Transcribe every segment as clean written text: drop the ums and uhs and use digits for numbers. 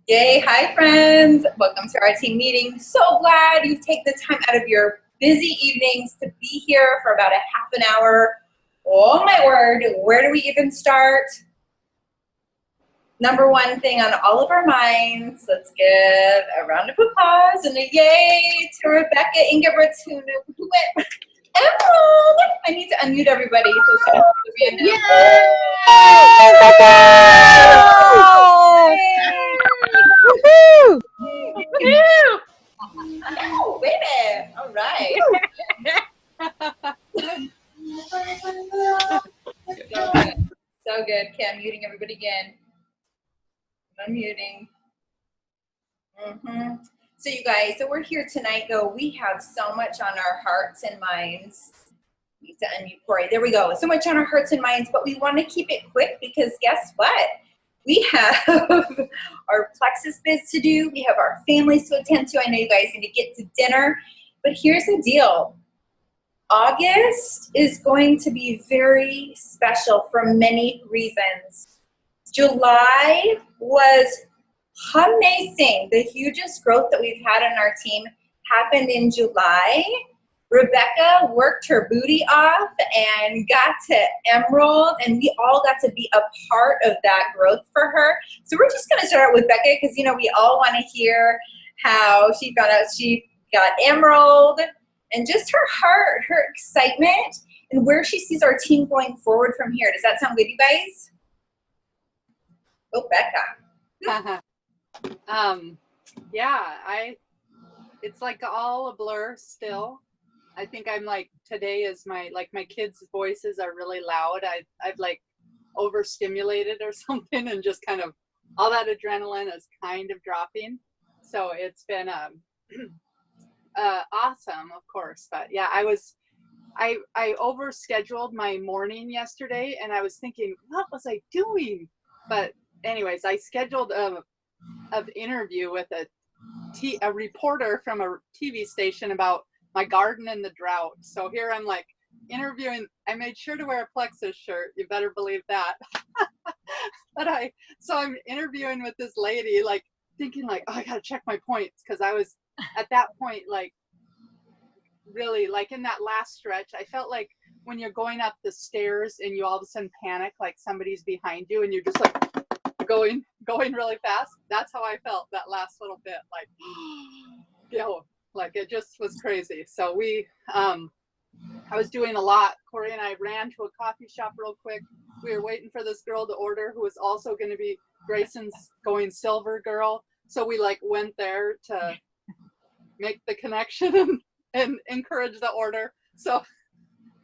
Yay, hi friends. Welcome to our team meeting. So glad you take the time out of your busy evenings to be here for about a half an hour. Oh my word, where do we even start? Number one thing on all of our minds, let's give a round of applause and a yay to Rebecca Ingebrigtsen who went Emerald. I need to unmute everybody so she can be in Yay! Woohoo! Woohoo! Oh, baby. All right. So good. So good. Okay, I'm muting everybody again. Unmuting. So you guys, so we're here tonight though. We have so much on our hearts and minds. Need to unmute Corey. There we go. So much on our hearts and minds, but we want to keep it quick because guess what? We have our Plexus biz to do. We have our families to attend to. I know you guys need to get to dinner, but here's the deal. August is going to be very special for many reasons. July was amazing. The hugest growth that we've had on our team happened in July. Rebecca worked her booty off and got to Emerald, and we all got to be a part of that growth for her. So we're just going to start with Becca because, you know, we all want to hear how she found out she got Emerald and just her heart, her excitement, and where she sees our team going forward from here. Does that sound good, you guys? Oh, Becca. It's like all a blur still. I think I'm like, today is my kids' voices are really loud. I've like overstimulated or something, and just kind of all that adrenaline is kind of dropping. So it's been awesome, of course. But yeah, I overscheduled my morning yesterday, and I was thinking, what was I doing? But anyways, I scheduled an interview with a reporter from a TV station about my garden and the drought. So here I'm like interviewing. I made sure to wear a Plexus shirt. You better believe that. But I'm interviewing with this lady, like thinking like, oh, I gotta check my points, because I was at that point like really like in that last stretch. I felt like when you're going up the stairs and you all of a sudden panic, like somebody's behind you and you're just like going really fast. That's how I felt that last little bit, like you know, like it just was crazy. So I was doing a lot. Corey and I ran to a coffee shop real quick. We were waiting for this girl to order who was also going to be Grayson's going silver girl. So we like went there to make the connection and encourage the order. So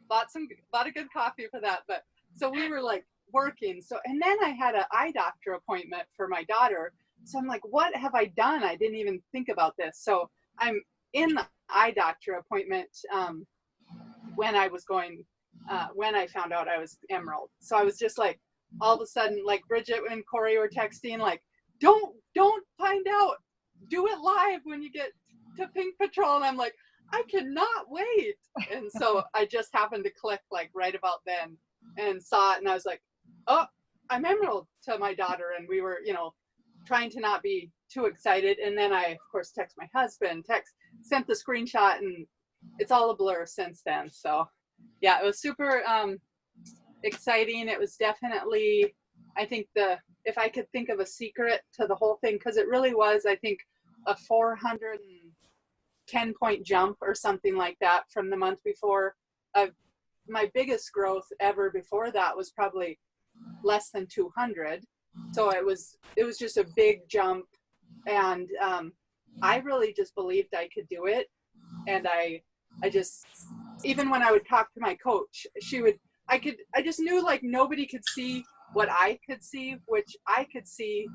bought a good coffee for that. But so we were like working. So, and then I had an eye doctor appointment for my daughter. So I'm like, what have I done? I didn't even think about this. So I'm in the eye doctor appointment when I found out I was Emerald. So I was just like, all of a sudden, like Bridget and Corey were texting, like, don't find out, do it live when you get to Pink Patrol. And I'm like, I cannot wait. And so I just happened to click like right about then and saw it, and I was like, oh, I'm Emerald, to my daughter. And we were, you know, trying to not be too excited. And then I, of course, text my husband, sent the screenshot, and it's all a blur since then. So yeah, it was super exciting. It was definitely, I think if I could think of a secret to the whole thing, because it really was, I think, a 410-point jump or something like that from the month before. My biggest growth ever before that was probably less than 200. So it was just a big jump. And I really just believed I could do it. And I just, even when I would talk to my coach, I just knew like nobody could see what I could see, which I could see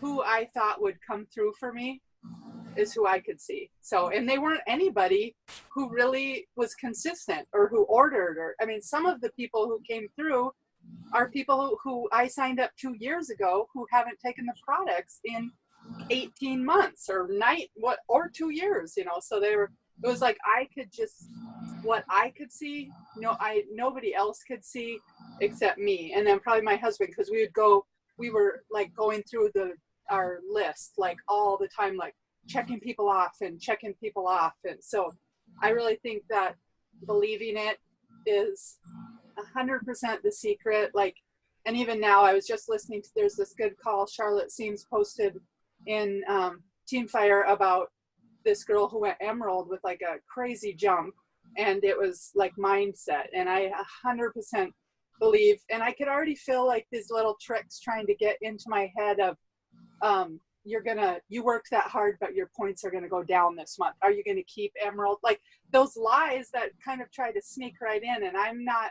who I thought would come through for me is who I could see. So, and they weren't anybody who really was consistent or who ordered, or, I mean, some of the people who came through are people who I signed up 2 years ago who haven't taken the products in 18 months or 2 years, you know. So it was like I could just, what I could see, nobody else could see except me. And then probably my husband, because we were like going through the our list like all the time, like checking people off. And so I really think that believing it is 100% the secret. Like, and even now I was just listening to, there's this good call Charlotte Seams posted in Team Fire about this girl who went emerald with like a crazy jump, and it was like mindset. And I 100% believe, and I could already feel like these little tricks trying to get into my head of, you worked that hard, but your points are going to go down this month. Are you going to keep emerald? Like those lies that kind of try to sneak right in, and I'm not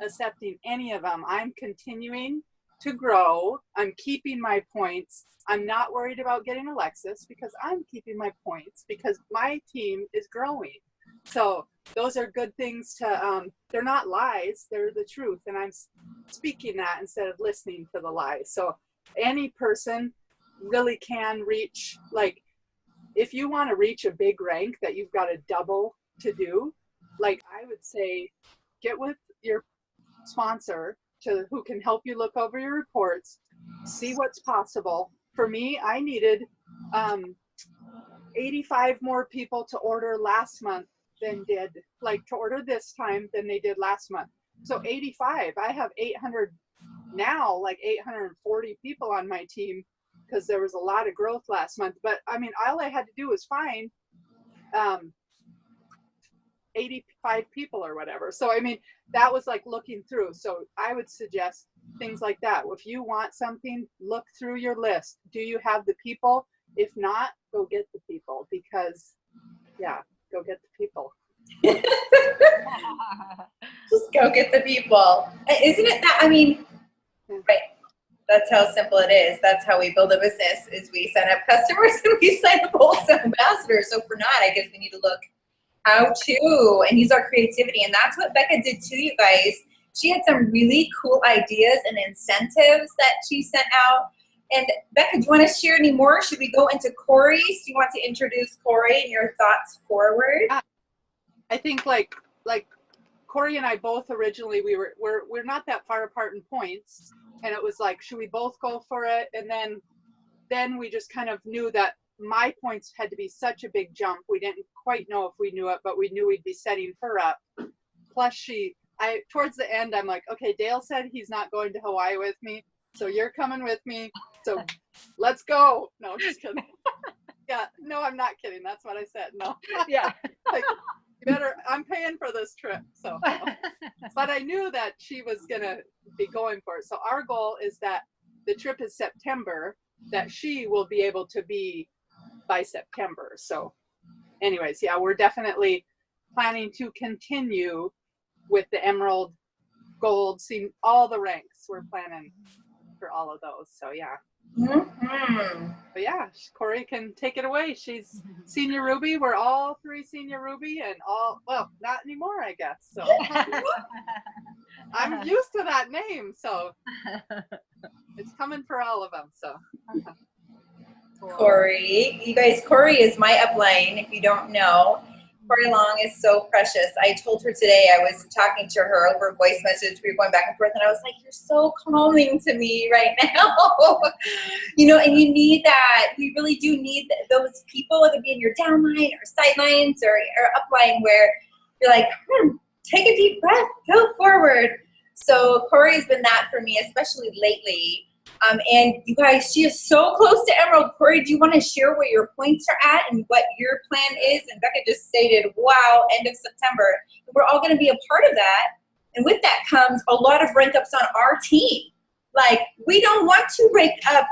accepting any of them. I'm continuing to grow. I'm keeping my points. I'm not worried about getting Alexis because I'm keeping my points because my team is growing. So those are good things to, they're not lies, they're the truth. And I'm speaking that instead of listening to the lies. So any person really can reach, like, if you want to reach a big rank that you've got to double to do, like I would say, get with your sponsor who can help you look over your reports, see what's possible. For me, I needed 85 more people to order last month than did, like to order this time than they did last month. So 85, I have 800 now, like 840 people on my team because there was a lot of growth last month. But I mean, all I had to do was find 85 people or whatever. So I mean, that was like looking through. So I would suggest things like that. If you want something, look through your list. Do you have the people? If not, go get the people, because yeah, go get the people. Just go get the people. Isn't it that, I mean, right. That's how simple it is. That's how we build a business, is we sign up customers and we sign up wholesale ambassadors. So for not, I guess we need to look how to and use our creativity. And that's what Becca did too, you guys. She had some really cool ideas and incentives that she sent out. And Becca, do you want to share any more? Should we go into Corey's? Do you want to introduce Corey and your thoughts forward? Yeah. I think like Corey and I both originally, we're not that far apart in points. And it was like, should we both go for it? And then we just kind of knew that my points had to be such a big jump. We didn't quite know if we knew it, but we knew we'd be setting her up. Plus towards the end, I'm like, okay, Dale said he's not going to Hawaii with me, so you're coming with me. So let's go. No, just kidding. Yeah, no, I'm not kidding. That's what I said. No. Yeah. Like, I'm paying for this trip. So, but I knew that she was going to be going for it. So our goal is that the trip is September, that she will be able to be by September. So anyways, yeah, we're definitely planning to continue with the Emerald, Gold, seeing all the ranks. We're planning for all of those. So yeah. Mm-hmm. But yeah, Corey can take it away. She's Senior Ruby. We're all three Senior Ruby, and well, not anymore, I guess. So I'm used to that name, so it's coming for all of them. So Corey, you guys, Corey is my upline. If you don't know, Corey Long is so precious. I told her today, I was talking to her over voice message. We were going back and forth, and I was like, you're so calming to me right now. You know, and you need that. We really do need those people, whether it be in your downline or sidelines or upline, where you're like, take a deep breath, go forward. So Corey has been that for me, especially lately. And you guys, she is so close to Emerald. Corey, do you want to share where your points are at and what your plan is? And Becca just stated, wow, end of September. We're all going to be a part of that. And with that comes a lot of rank ups on our team. Like, we don't want to rank up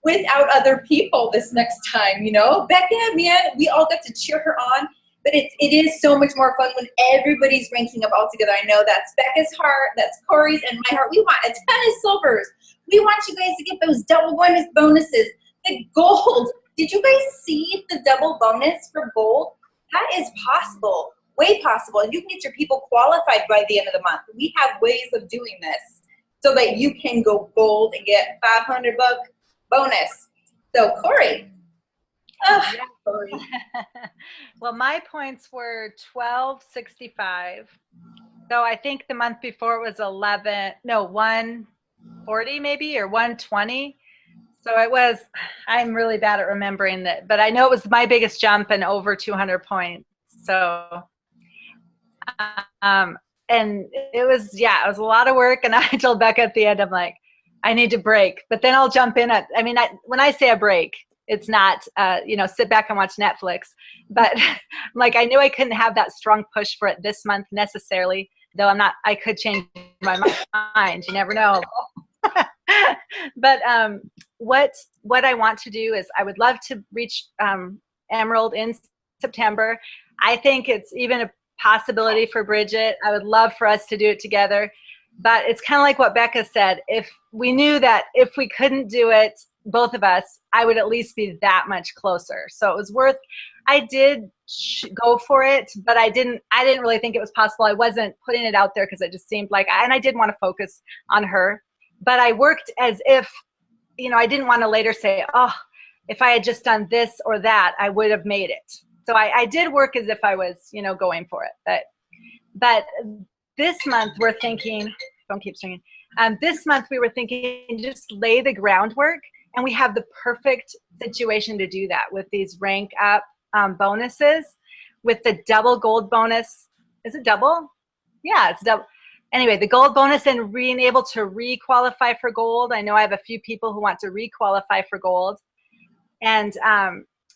without other people this next time, you know? Becca, man, we all got to cheer her on. But it is so much more fun when everybody's ranking up all together. I know that's Becca's heart, that's Corey's, and my heart. We want a ton of silvers. We want you guys to get those double bonuses. The gold. Did you guys see the double bonus for gold? That is possible, way possible. And you can get your people qualified by the end of the month. We have ways of doing this so that you can go gold and get $500 bonus. So Corey. Oh, Yeah. Corey. Well, my points were 1265. So I think the month before it was 140 maybe, or 120. So it was, I'm really bad at remembering that, but I know it was my biggest jump and over 200 points. So, and it was, yeah, it was a lot of work. And I told Becca at the end, I'm like, I need to break, but then I'll jump in at, I mean, when I say a break, it's not, sit back and watch Netflix, but like, I knew I couldn't have that strong push for it this month necessarily, though I could change my mind. You never know. But what I want to do is I would love to reach Emerald in September. I think it's even a possibility for Bridget. I would love for us to do it together. But it's kind of like what Becca said. If we knew that if we couldn't do it, both of us, I would at least be that much closer. So it was worth, I did go for it, but I didn't really think it was possible. I wasn't putting it out there because it just seemed like, and I did want to focus on her. But I worked as if, I didn't want to later say, oh, if I had just done this or that, I would have made it. So I did work as if I was, going for it. But this month we're thinking, phone keeps ringing. This month we were thinking just lay the groundwork, and we have the perfect situation to do that with these rank up bonuses, with the double gold bonus. Is it double? Yeah, it's double. Anyway, the gold bonus and being able to re-qualify for gold. I know I have a few people who want to re-qualify for gold. And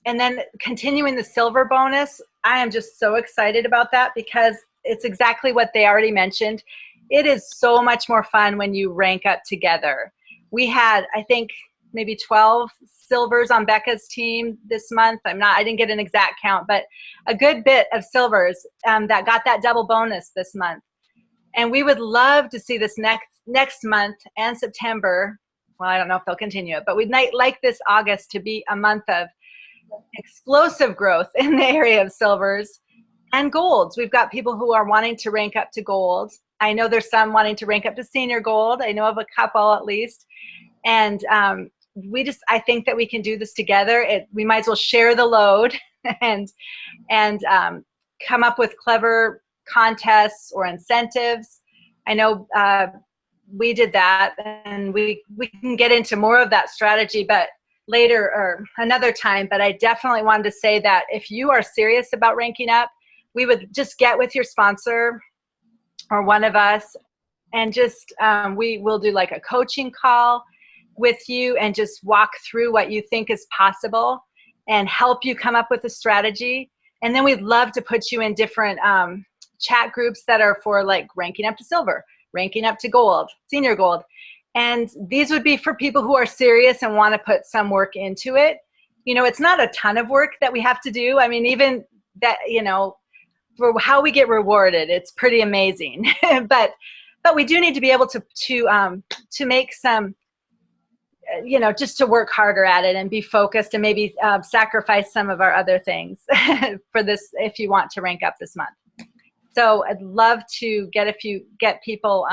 then continuing the silver bonus, I am just so excited about that because it's exactly what they already mentioned. It is so much more fun when you rank up together. We had, I think, maybe 12 silvers on Becca's team this month. I didn't get an exact count, but a good bit of silvers that got that double bonus this month. And we would love to see this next month and September. Well, I don't know if they'll continue it, but we'd like this August to be a month of explosive growth in the area of silvers and golds. We've got people who are wanting to rank up to gold. I know there's some wanting to rank up to senior gold. I know of a couple at least. And I think that we can do this together. We might as well share the load and come up with clever contests or incentives. I know we did that, and we can get into more of that strategy, but later or another time. But I definitely wanted to say that if you are serious about ranking up, we would just get with your sponsor or one of us, and just we will do like a coaching call with you and just walk through what you think is possible and help you come up with a strategy. And then we'd love to put you in different chat groups that are for like ranking up to silver, ranking up to gold, senior gold. And these would be for people who are serious and want to put some work into it. It's not a ton of work that we have to do. I mean, even that, for how we get rewarded, it's pretty amazing. but we do need to be able to make some, just to work harder at it and be focused and maybe sacrifice some of our other things for this if you want to rank up this month. So I'd love to get people,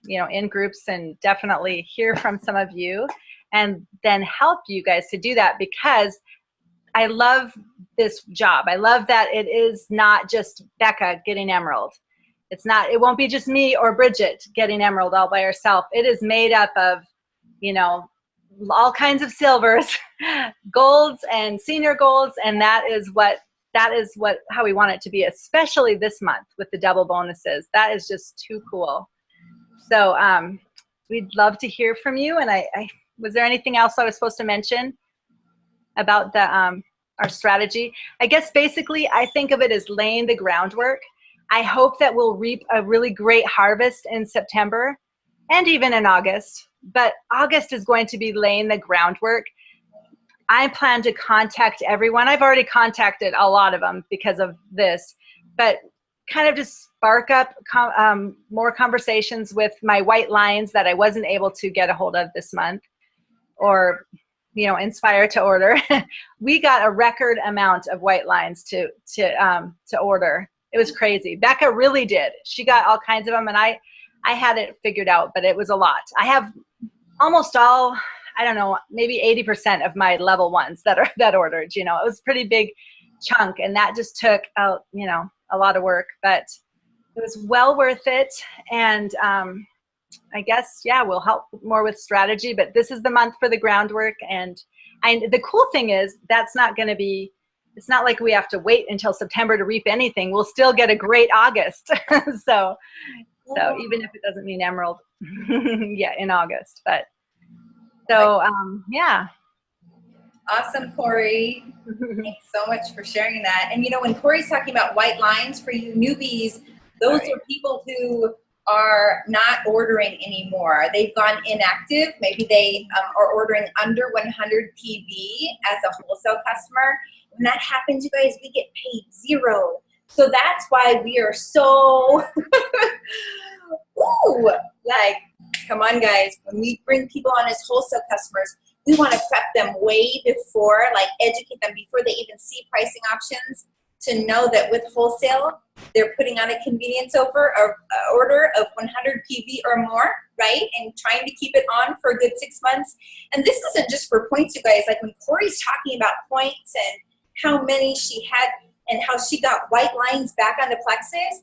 in groups and definitely hear from some of you and then help you guys to do that, because I love this job. I love that it is not just Becca getting Emerald. It won't be just me or Bridget getting Emerald all by herself. It is made up of, all kinds of silvers, golds and senior golds. And that is how we want it to be, especially this month with the double bonuses. That is just too cool. So we'd love to hear from you. And was there anything else I was supposed to mention about our strategy? I guess basically I think of it as laying the groundwork. I hope that we'll reap a really great harvest in September and even in August. But August is going to be laying the groundwork. I plan to contact everyone. I've already contacted a lot of them because of this, but kind of just spark up more conversations with my white lines that I wasn't able to get a hold of this month, or inspire to order. We got a record amount of white lines to order. It was crazy. Becca really did. She got all kinds of them, and I had it figured out, but it was a lot. I have almost all, I don't know, maybe 80% of my level ones that ordered. It was a pretty big chunk, and that just took a lot of work, but it was well worth it. And I guess, yeah, we'll help more with strategy, but this is the month for the groundwork. And the cool thing is that's not going to be, it's not like we have to wait until September to reap anything. We'll still get a great August. So even if it doesn't mean emerald, yeah, in August, but so, yeah. Awesome, Corey. Thanks so much for sharing that. And you know, when Corey's talking about white lines for you newbies, those are people who are not ordering anymore. They've gone inactive. Maybe they are ordering under 100 PV as a wholesale customer. When that happens, you guys, we get paid $0. So that's why we are so, ooh, like, come on, guys. When we bring people on as wholesale customers, we want to prep them way before, like educate them before they even see pricing options, to know that with wholesale, they're putting on a convenience order of 100 PV or more, right? And trying to keep it on for a good 6 months. And this isn't just for points, you guys. Like when Corey's talking about points and how many she had and how she got white lines back onto Plexus,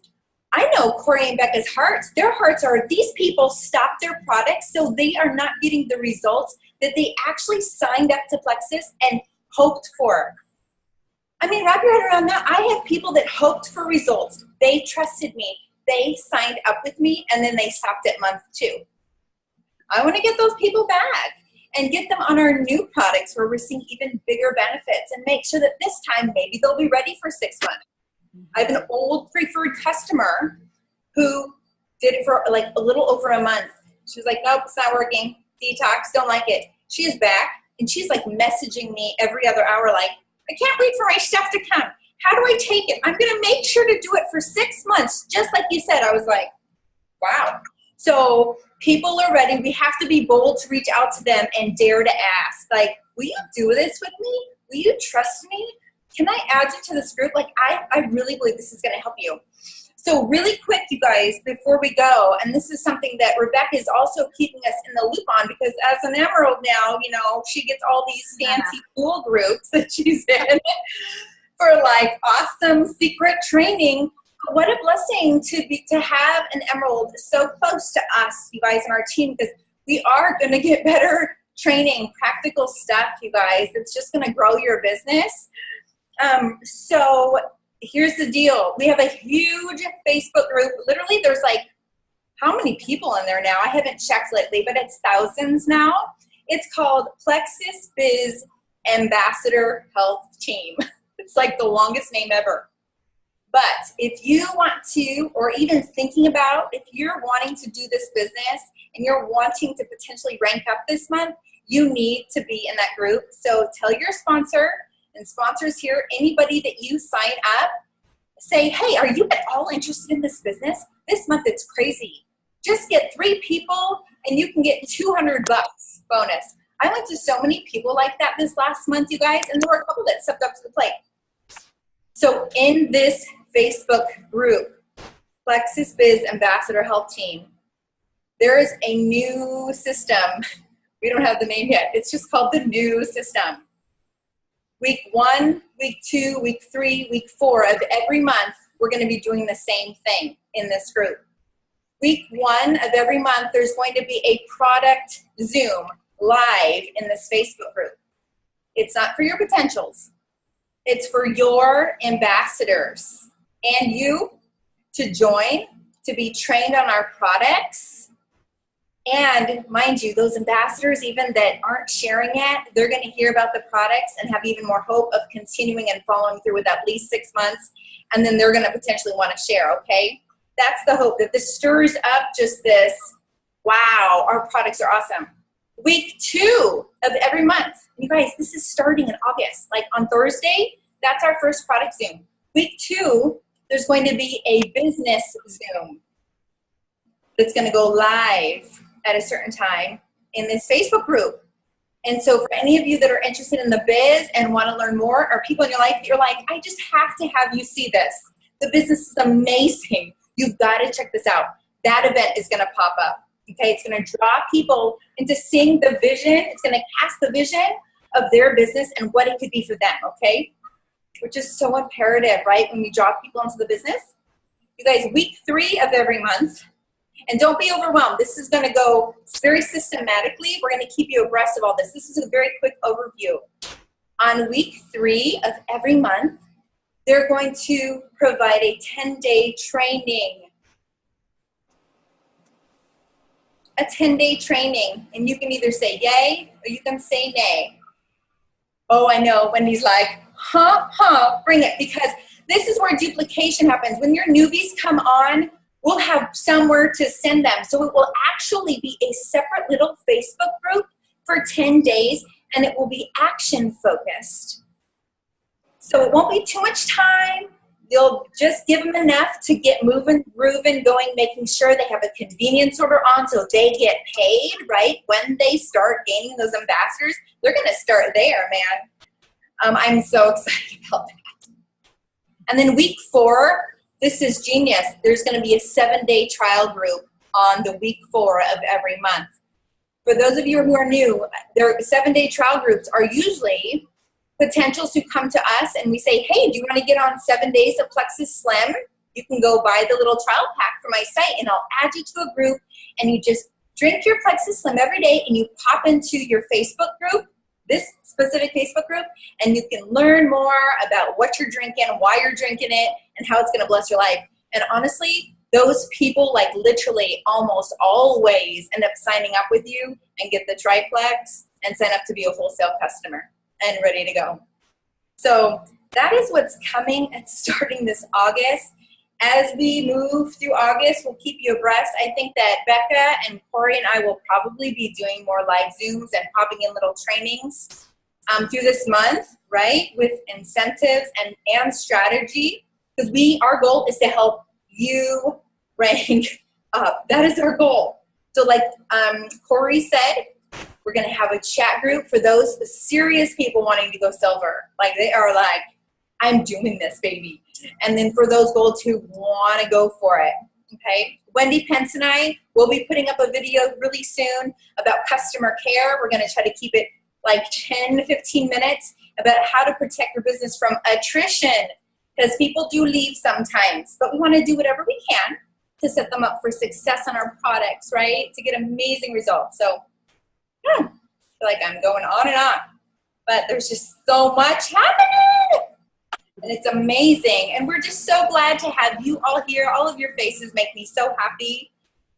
I know Corey and Becca's hearts. Their hearts are, these people stopped their products, so they are not getting the results that they actually signed up to Plexus and hoped for. I mean, wrap your head around that. I have people that hoped for results. They trusted me. They signed up with me, and then they stopped at month 2. I want to get those people back and get them on our new products where we're seeing even bigger benefits, and make sure that this time maybe they'll be ready for 6 months. I have an old preferred customer who did it for like a little over a month. She was like, nope, it's not working. Detox, don't like it. She is back, and she's like messaging me every other hour like, I can't wait for my stuff to come. How do I take it? I'm going to make sure to do it for 6 months. Just like you said, I was like, wow. So people are ready. We have to be bold to reach out to them and dare to ask. Like, will you do this with me? Will you trust me? Can I add you to this group? Like, I really believe this is going to help you. So really quick, you guys, before we go, and this is something that Rebecca is also keeping us in the loop on, because as an Emerald now, you know, she gets all these fancy cool groups that she's in for like awesome secret training. What a blessing to have an Emerald so close to us, you guys, and our team, because we are going to get better training, practical stuff, you guys. It's just going to grow your business. So here's the deal. We have a huge Facebook group. Literally, there's like, how many people in there now? I haven't checked lately, but it's thousands now. It's called Plexus Biz Ambassador Health Team. It's like the longest name ever. But if you want to, or even thinking about, if you're wanting to do this business and you're wanting to potentially rank up this month, you need to be in that group. So tell your sponsor, and sponsors here, anybody that you sign up, say, hey, are you at all interested in this business? This month it's crazy. Just get 3 people and you can get $200 bonus. I went to so many people like that this last month, you guys, and there were a couple that stepped up to the plate. So in this Facebook group, Plexus Biz Ambassador Health Team, there is a new system. We don't have the name yet. It's just called the new system. Week 1, week 2, week 3, week 4 of every month, we're going to be doing the same thing in this group. Week 1 of every month, there's going to be a product Zoom live in this Facebook group. It's not for your potentials. It's for your ambassadors and you to join, to be trained on our products. And mind you, those ambassadors, even that aren't sharing it, they're going to hear about the products and have even more hope of continuing and following through with at least 6 months. And then they're going to potentially want to share, okay? That's the hope, that this stirs up just this, wow, our products are awesome. Week 2 of every month. You guys, this is starting in August. Like on Thursday, that's our first product Zoom. Week 2, there's going to be a business Zoom that's going to go live at a certain time in this Facebook group. And so for any of you that are interested in the biz and want to learn more, or people in your life, you're like, I just have to have you see this. The business is amazing. You've got to check this out. That event is going to pop up. Okay, it's going to draw people into seeing the vision. It's going to cast the vision of their business and what it could be for them, okay? Which is so imperative, right? When we draw people into the business. You guys, week 3 of every month, And don't be overwhelmed. This is going to go very systematically. We're going to keep you abreast of all this. This is a very quick overview. On week 3 of every month, they're going to provide a 10-day training. A 10-day training. And you can either say yay or you can say nay. Oh, I know. Wendy's like, bring it. Because this is where duplication happens. When your newbies come on, we'll have somewhere to send them. So it will actually be a separate little Facebook group for 10 days, and it will be action focused. So it won't be too much time. You'll just give them enough to get moving, grooving, going, making sure they have a convenience order on so they get paid, right? When they start gaining those ambassadors, they're going to start there, man. I'm so excited about that. And then week 4, this is genius. There's going to be a 7-day trial group on the week 4 of every month. For those of you who are new, their 7-day trial groups are usually potentials who come to us and we say, hey, do you want to get on 7 days of Plexus Slim? You can go buy the little trial pack from my site and I'll add you to a group and you just drink your Plexus Slim every day and you pop into your Facebook group, this specific Facebook group, and you can learn more about what you're drinking, why you're drinking it, and how it's going to bless your life. And honestly, those people like literally almost always end up signing up with you and get the triplex and sign up to be a wholesale customer and ready to go. So that is what's coming and starting this August. As we move through August, we'll keep you abreast. I think that Becca and Corey and I will probably be doing more live Zooms and popping in little trainings through this month, right, with incentives and strategy, because our goal is to help you rank up. That is our goal. So like Corey said, we're going to have a chat group for those serious people wanting to go silver. Like they are like, I'm doing this, baby. And then for those golds who want to go for it, okay? Wendy Pence and I will be putting up a video really soon about customer care. We're going to try to keep it like 10 to 15 minutes about how to protect your business from attrition, because people do leave sometimes, but we want to do whatever we can to set them up for success on our products, right? To get amazing results. So I feel like I'm going on and on, but there's just so much happening. And it's amazing. And we're just so glad to have you all here. All of your faces make me so happy.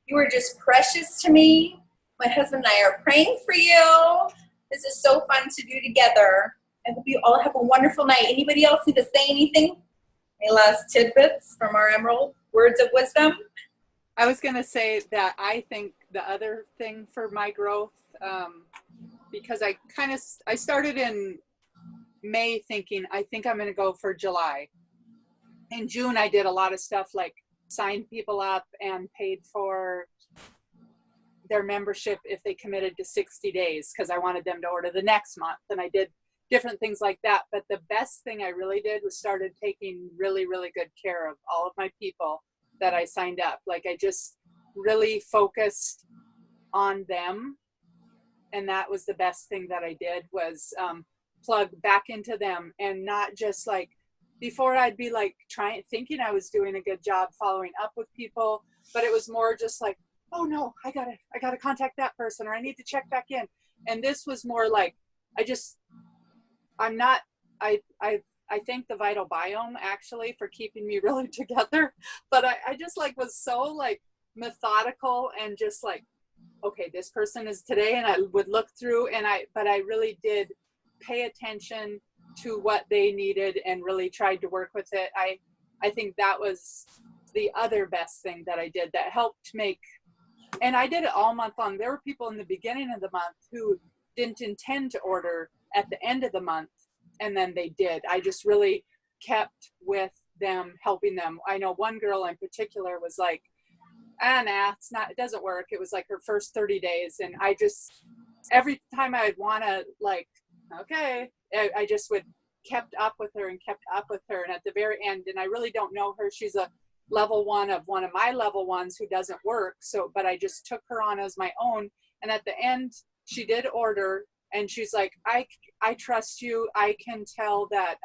You are just precious to me. My husband and I are praying for you. This is so fun to do together. I hope you all have a wonderful night. Anybody else need to say anything? Any last tidbits from our Emerald words of wisdom? I was going to say that I think the other thing for my growth, because I started in May thinking, I think I'm going to go for July. In June, I did a lot of stuff like signed people up and paid for their membership if they committed to 60 days because I wanted them to order the next month. And I did different things like that. But the best thing I really did was started taking really, really good care of all of my people that I signed up. Like I just really focused on them. And that was the best thing that I did was plug back into them, and not just like before I'd be like thinking I was doing a good job following up with people, but it was more just like, oh no, I gotta contact that person, or I need to check back in. And this was more like I thank the Vital Biome actually for keeping me really together, but I just like was so like methodical and just like, okay, this person is today, and I would look through but I really did pay attention to what they needed and really tried to work with it. I think that was the other best thing that I did that helped make, and I did it all month long. There were people in the beginning of the month who didn't intend to order at the end of the month, and then they did. I just really kept with them, helping them. I know one girl in particular was like, it doesn't work. It was like her first 30 days. And I just, every time I'd want to like, okay, I just kept up with her. And at the very end, and I really don't know her. She's a level 1 of one of my level 1s who doesn't work. So, but I just took her on as my own. And at the end, she did order, and she's like, I trust you. I can tell that,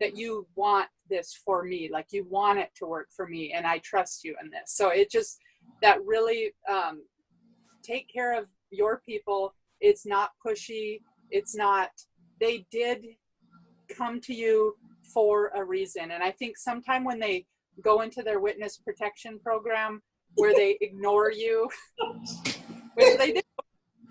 that you want this for me, like you want it to work for me, and I trust you in this. So it just that really take care of your people. It's not pushy. It's not, they did come to you for a reason. And I think sometime when they go into their witness protection program where they ignore you, which they do,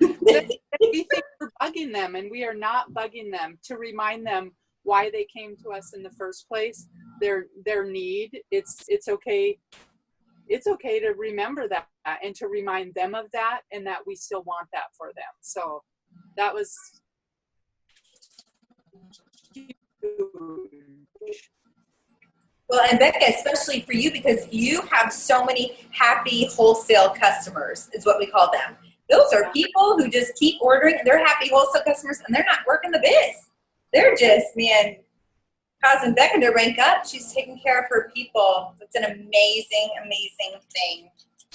we think we're bugging them, and we are not bugging them, to remind them why they came to us in the first place, their need. It's okay. It's okay to remember that and to remind them of that, and that we still want that for them. So that was huge. Well, and Becca, especially for you, because you have so many happy wholesale customers, is what we call them. Those are people who just keep ordering. They're happy wholesale customers, and they're not working the biz. They're just, man, causing Becca to rank up. She's taking care of her people. It's an amazing, amazing thing.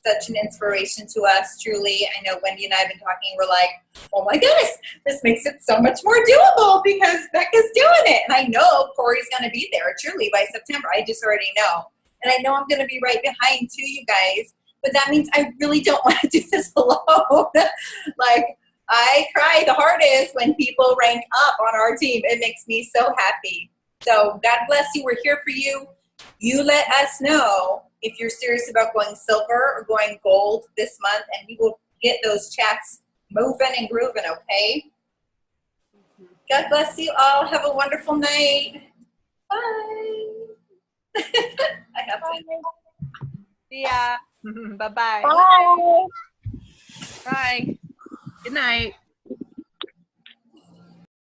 Such an inspiration to us, truly. I know Wendy and I have been talking. We're like, oh my goodness, this makes it so much more doable because Becca's doing it. And I know Corey's going to be there truly by September. I just already know. And I know I'm going to be right behind too, you guys. But that means I really don't want to do this alone. Like, I cry the hardest when people rank up on our team. It makes me so happy. So God bless you. We're here for you. You let us know if you're serious about going silver or going gold this month, and we will get those chats moving and grooving, okay? God bless you all. Have a wonderful night. Bye. I have to. See ya. Bye-bye. Bye. Bye. Good night.